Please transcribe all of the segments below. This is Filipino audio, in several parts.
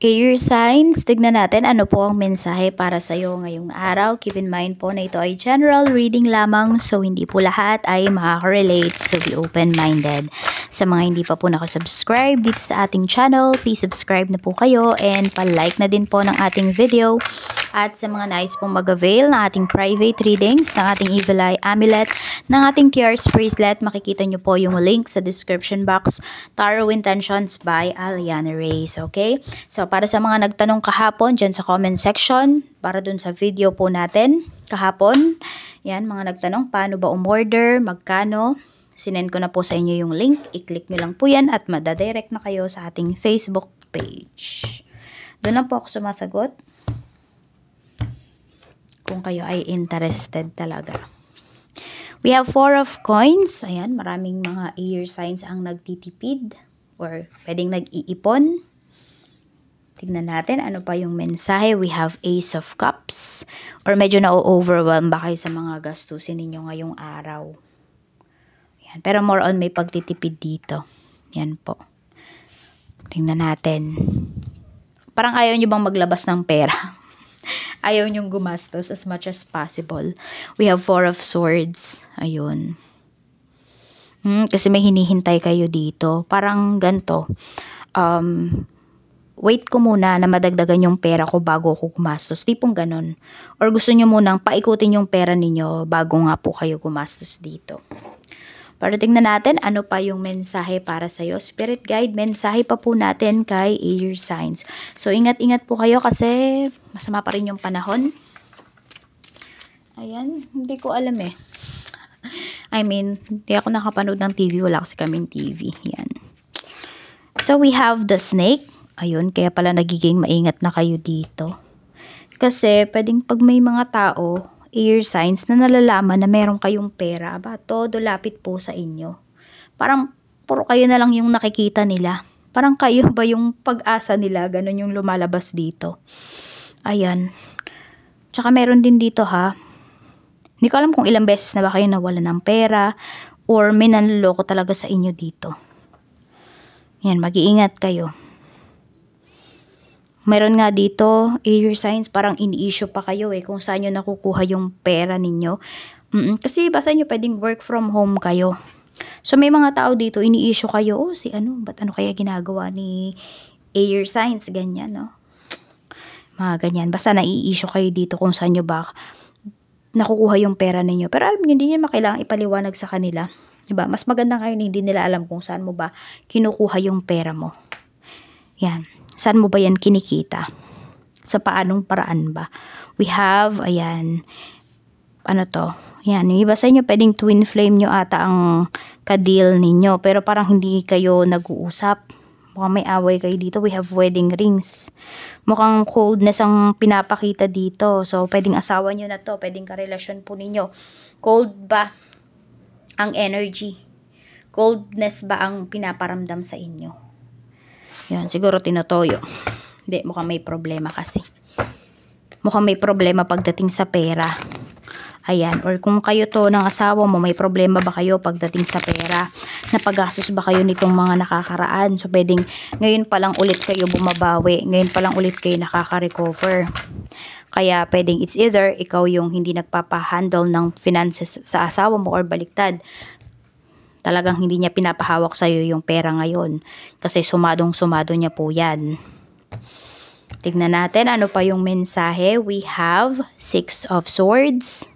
Air signs, tignan natin ano po ang mensahe para sa iyo ngayong araw. Keep in mind po na ito ay general reading lamang, so hindi po lahat ay makaka-relate, so be open-minded. Sa mga hindi pa po nakasubscribe dito sa ating channel, please subscribe na po kayo and pa-like na din po ng ating video. At sa mga nais pong mag-avail ng ating private readings, ng ating Evil Eye Amulet, ng ating Cures Bracelet, makikita nyo po yung link sa description box. Tarot Intentions by Aliana Reyes, okay? So, para sa mga nagtanong kahapon dyan sa comment section, para dun sa video po natin kahapon, yan, mga nagtanong, paano ba umorder, magkano, sinend ko na po sa inyo yung link, i-click nyo lang po yan at madadirect na kayo sa ating Facebook page. Doon lang po ako sumasagot kung kayo ay interested talaga. We have 4 of coins. Ayan, maraming mga air signs ang nagtitipid or pwedeng nag-iipon. Tignan natin ano pa yung mensahe. We have Ace of Cups or medyo na-overwhelm ba kayo sa mga gastusin ninyo ngayong araw. Ayan, pero more on may pagtitipid dito. Yan po. Tingnan natin. Parang ayaw nyo bang maglabas ng pera? Ayaw nyong gumastos as much as possible. We have 4 of Swords. Ayun. Kasi may hinihintay kayo dito. Parang ganito. Wait ko muna na madagdagan yung pera ko bago ako gumastos. Tipong ganon. Or gusto nyo munang paikutin yung pera ninyo bago nga po kayo gumastos dito. Para tingnan natin ano pa yung mensahe para sa'yo. Spirit guide, mensahe pa po natin kay air signs. So, ingat-ingat po kayo kasi masama pa rin yung panahon. Ayan, hindi ko alam eh. I mean, hindi ako nakapanood ng TV. Wala kasi kaming TV. Yan. So, we have the snake. Ayun, kaya pala nagiging maingat na kayo dito. Kasi, pwedeng pag may mga tao, air signs na nalalaman na meron kayong pera, aba, todo lapit po sa inyo. Parang puro kayo na lang yung nakikita nila. Parang kayo ba yung pag-asa nila, ganun yung lumalabas dito. Ayan. Tsaka meron din dito ha. Hindi ko alam kung ilang beses na ba kayo nawala ng pera or may nanloloko talaga sa inyo dito. Yan, mag-iingat kayo. Meron nga dito, air signs, parang ini-issue pa kayo kung saan nyo nakukuha yung pera ninyo. Kasi basta nyo pwedeng work from home kayo. So may mga tao dito, ini-issue kayo, oh si ano, ba't ano kaya ginagawa ni air signs, ganyan, no? Mga ganyan, basta nai-issue kayo dito kung saan nyo ba nakukuha yung pera ninyo. Pero alam nyo, hindi nyo makailangang ipaliwanag sa kanila. Diba? Mas maganda kayo na hindi nila alam kung saan mo ba kinukuha yung pera mo. Yan. Saan mo ba yan kinikita? Sa paanong paraan ba? We have, ayan, ano to? Yan, yung iba sa inyo, pwedeng twin flame nyo ata ang ka-deal ninyo. Pero parang hindi kayo nag-uusap. Mukhang may away kayo dito. We have wedding rings. Mukhang coldness ang pinapakita dito. So, pwedeng asawa nyo na to. Pwedeng karelasyon po ninyo. Cold ba ang energy? Coldness ba ang pinaparamdam sa inyo? Yan, siguro tinotoyo. Hindi, mukhang may problema kasi. Mukhang may problema pagdating sa pera. Ayan, or kung kayo to ng asawa mo, may problema ba kayo pagdating sa pera? Napagastos ba kayo nitong mga nakakaraan? So, pwedeng ngayon pa lang ulit kayo bumabawi. Ngayon pa lang ulit kayo nakaka-recover. Kaya, pwedeng it's either ikaw yung hindi nagpapahandle ng finances sa asawa mo or baliktad. Talagang hindi niya pinapahawak sa'yo yung pera ngayon. Kasi sumadong-sumado niya po yan. Tignan natin ano pa yung mensahe. We have 6 of Swords.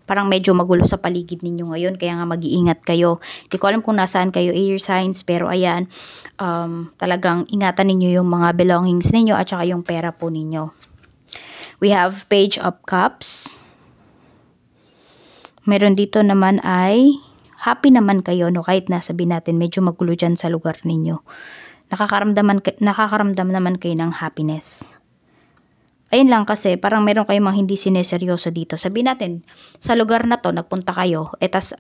Parang medyo magulo sa paligid ninyo ngayon. Kaya nga mag-iingat kayo. Hindi ko alam kung nasaan kayo air signs. Pero ayan, talagang ingatan ninyo yung mga belongings ninyo at saka yung pera po ninyo. We have Page of Cups. Meron dito naman ay happy naman kayo, no? Kahit nasabihin natin medyo magulo dyan sa lugar ninyo. Nakakaramdam naman kayo ng happiness. Ayun lang kasi, parang meron kayong mga hindi sineseryoso dito. Sabihin natin, sa lugar na to, nagpunta kayo, etas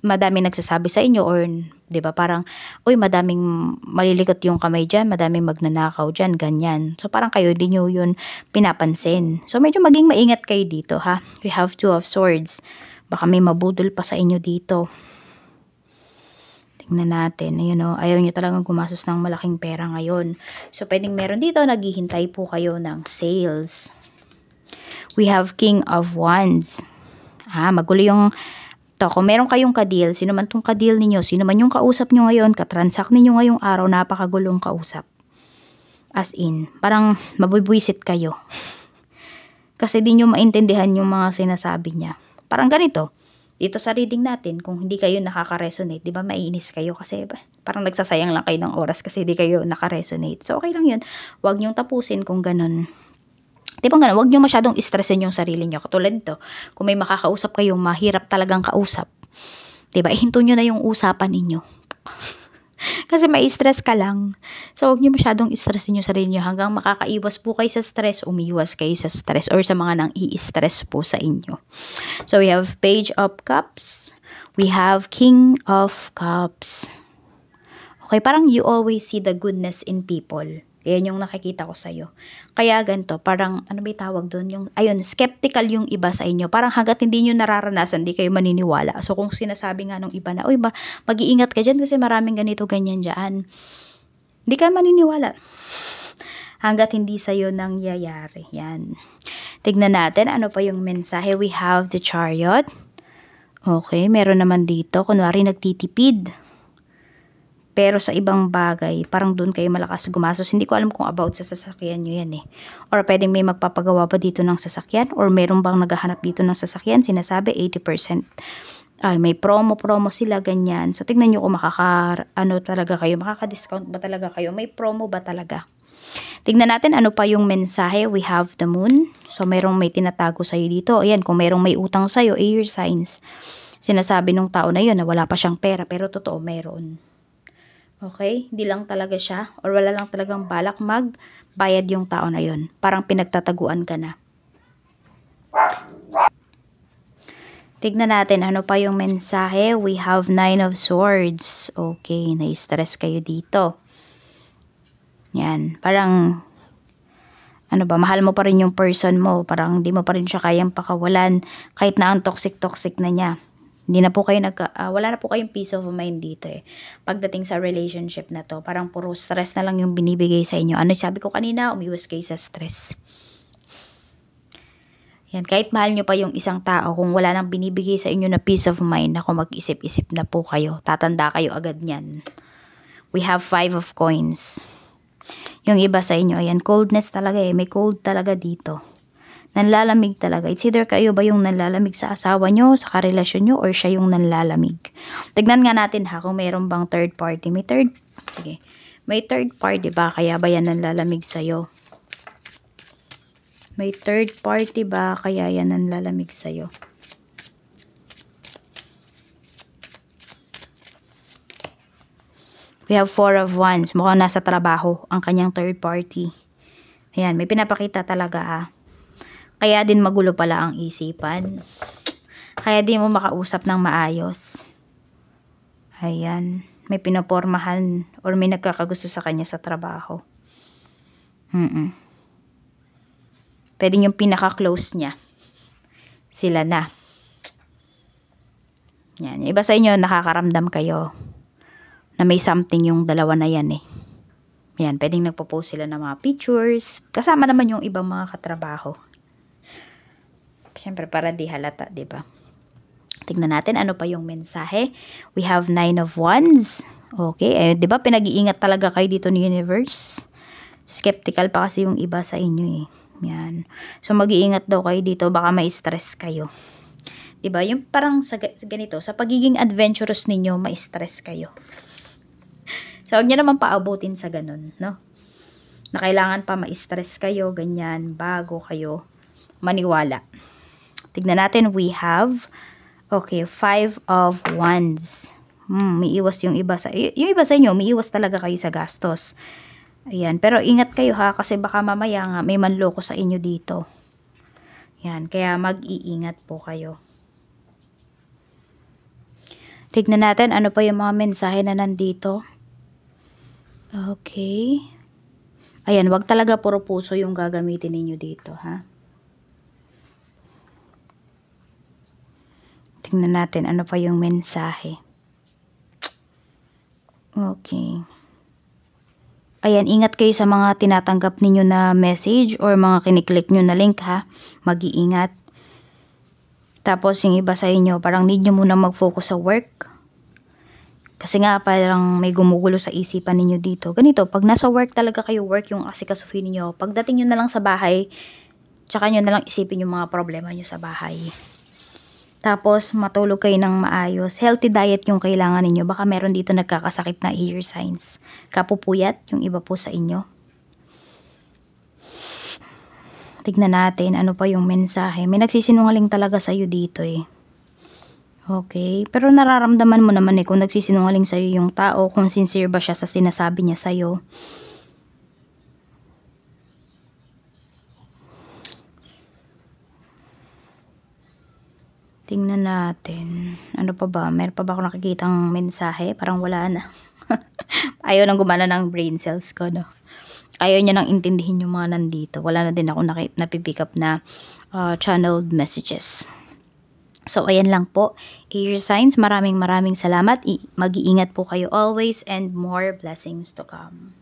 madaming nagsasabi sa inyo or, di ba, parang, uy, madaming malilikot yung kamay dyan, madaming magnanakaw dyan, ganyan. So, parang kayo, hindi nyo yun pinapansin. So, medyo maging maingat kayo dito, ha? We have 2 of Swords. Baka may mabudol pa sa inyo dito. Tingnan natin. Ayun o, ayaw nyo talagang gumastos ng malaking pera ngayon. So, pwedeng meron dito, naghihintay po kayo ng sales. We have King of Wands. Magulo yung to. Kung meron kayong ka-deal, sino man tong ka-deal ninyo, sino man yung kausap nyo ngayon, katransact ninyo ngayong araw, napakagulong kausap. As in, parang mabubwisit kayo. Kasi di nyo maintindihan yung mga sinasabi niya. Parang ganito. Dito sa reading natin, kung hindi kayo nakaka-resonate, di ba maiinis kayo kasi parang nagsasayang lang kayo ng oras kasi di kayo naka-resonate. So, okay lang yun. Huwag nyong tapusin kung ganun. Di ba ganun? Huwag nyo masyadong stressin yung sarili nyo. Katulad nito, kung may makakausap kayong mahirap talagang kausap, di ba, ihinto nyo na yung usapan ninyo. Kasi may stress ka lang. So, huwag nyo masyadong stressin yung sarili nyo. Hanggang makakaiwas po kayo sa stress, umiwas kayo sa stress or sa mga nang i-stress po sa inyo. So, we have Page of Cups. We have King of Cups. Okay, parang you always see the goodness in people. Yan yung nakikita ko sa'yo. Kaya ganito, parang, ano ba tawag doon? Yung, ayun, skeptical yung iba sa inyo. Parang hanggat hindi nyo nararanasan, di kayo maniniwala. So, kung sinasabi nga nung iba na, uy, mag-iingat ka dyan kasi maraming ganito, ganyan dyan. Di ka maniniwala. Hanggat hindi sa'yo nangyayari. Yan. Tignan natin, ano pa yung mensahe. We have the Chariot. Okay, meron naman dito. Kunwari, nagtitipid. Pero sa ibang bagay, parang doon kayo malakas gumastos. Hindi ko alam kung about sa sasakyan nyo yan eh. Or pwedeng may magpapagawa pa dito ng sasakyan. Or meron bang naghahanap dito ng sasakyan. Sinasabi 80%. Ay, may promo sila, ganyan. So, tignan nyo kung talaga kayo. Makaka-discount ba talaga kayo? May promo ba talaga? Tignan natin ano pa yung mensahe. We have the moon. So, may tinatago sa'yo dito. Ayan, kung merong may utang sa'yo, air signs. Sinasabi nung tao na yun na wala pa siyang pera. Pero totoo, meron. Okay? Hindi lang talaga siya or wala lang talagang balak magbayad yung tao na yun. Parang pinagtataguan ka na. Tignan natin ano pa yung mensahe. We have 9 of Swords. Okay, na-stress kayo dito. Yan. Parang, ano ba, mahal mo pa rin yung person mo. Parang hindi mo pa rin siya kayang pakawalan. Kahit na ang toxic na niya. Hindi na po kayo wala na po kayong peace of mind dito eh. Pagdating sa relationship na to, parang puro stress na lang yung binibigay sa inyo. Ano sabi ko kanina, umiwas kayo sa stress. Yan, kahit mahal nyo pa yung isang tao, kung wala nang binibigay sa inyo na peace of mind, ako mag-isip-isip na po kayo. Tatanda kayo agad niyan. We have 5 of coins. Yung iba sa inyo, ayan, coldness talaga eh. May cold talaga dito. Nanlalamig talaga. It's either kayo ba yung nanlalamig sa asawa nyo, sa karelasyon nyo, or siya yung nanlalamig. Tignan nga natin ha, kung mayroon bang third party. May third party ba? Kaya ba yan nanlalamig sa'yo? May third party ba? Kaya yan nanlalamig sa'yo? We have 4 of Wands. Mukhang nasa trabaho ang kanyang third party. Ayan, may pinapakita talaga ha. Kaya din magulo pala ang isipan. Kaya din mo makausap ng maayos. Ayan. May pinapormahan or may nagkakagusto sa kanya sa trabaho. Pwede yung pinaka-close niya. Sila na. Yan. Iba sa inyo, nakakaramdam kayo na may something yung dalawa na yan eh. Yan. Pwedeng nagpo-post sila ng mga pictures. Kasama naman yung ibang mga katrabaho. Siyempre, para di halata, diba? Tignan natin ano pa yung mensahe. We have 9 of Wands. Okay, diba pinag-iingat talaga kayo dito ni Universe? Skeptical pa kasi yung iba sa inyo eh. Yan. So, mag-iingat daw kayo dito. Baka may stress kayo. Diba? Yung parang sa ganito, sa pagiging adventurous ninyo, may stress kayo. So, huwag nyo naman paabutin sa ganun, no? Na kailangan pa ma-stress kayo, ganyan, bago kayo maniwala. Tignan natin, we have, okay, 5 of Wands. May iwas yung iba sa inyo, may iwas talaga kayo sa gastos. Ayan, pero ingat kayo ha, kasi baka mamaya nga may manloko sa inyo dito. Yan, kaya mag-iingat po kayo. Tignan natin, ano pa yung mga mensahe na nandito. Okay. Ayan, wag talaga puro puso yung gagamitin ninyo dito, ha? Tingnan natin ano pa yung mensahe. Okay. Ayan, ingat kayo sa mga tinatanggap ninyo na message or mga kiniklik nyo na link ha. Mag-iingat. Tapos yung iba sa inyo, parang need nyo muna mag-focus sa work. Kasi nga parang may gumugulo sa isipan ninyo dito. Ganito, pag nasa work talaga kayo, work yung asikasuhin niyo. Pagdating nyo na lang sa bahay, tsaka nyo na lang isipin yung mga problema nyo sa bahay. Tapos, matulog kayo ng maayos. Healthy diet yung kailangan ninyo. Baka meron dito nagkakasakit na ear signs. Kapupuyat, yung iba po sa inyo. Tignan natin, ano pa yung mensahe. May nagsisinungaling talaga sa'yo dito eh. Okay, pero nararamdaman mo naman eh kung nagsisinungaling sa'yo yung tao, kung sincere ba siya sa sinasabi niya sa'yo. Tingnan natin. Ano pa ba? Meron pa ba ako nakikitang mensahe? Parang wala na. Ayaw nang gumana ng brain cells ko, no? Ayaw niya nang intindihin yung mga nandito. Wala na din ako napipick up na channeled messages. So, ayan lang po. Air signs, maraming salamat. Mag-iingat po kayo always and more blessings to come.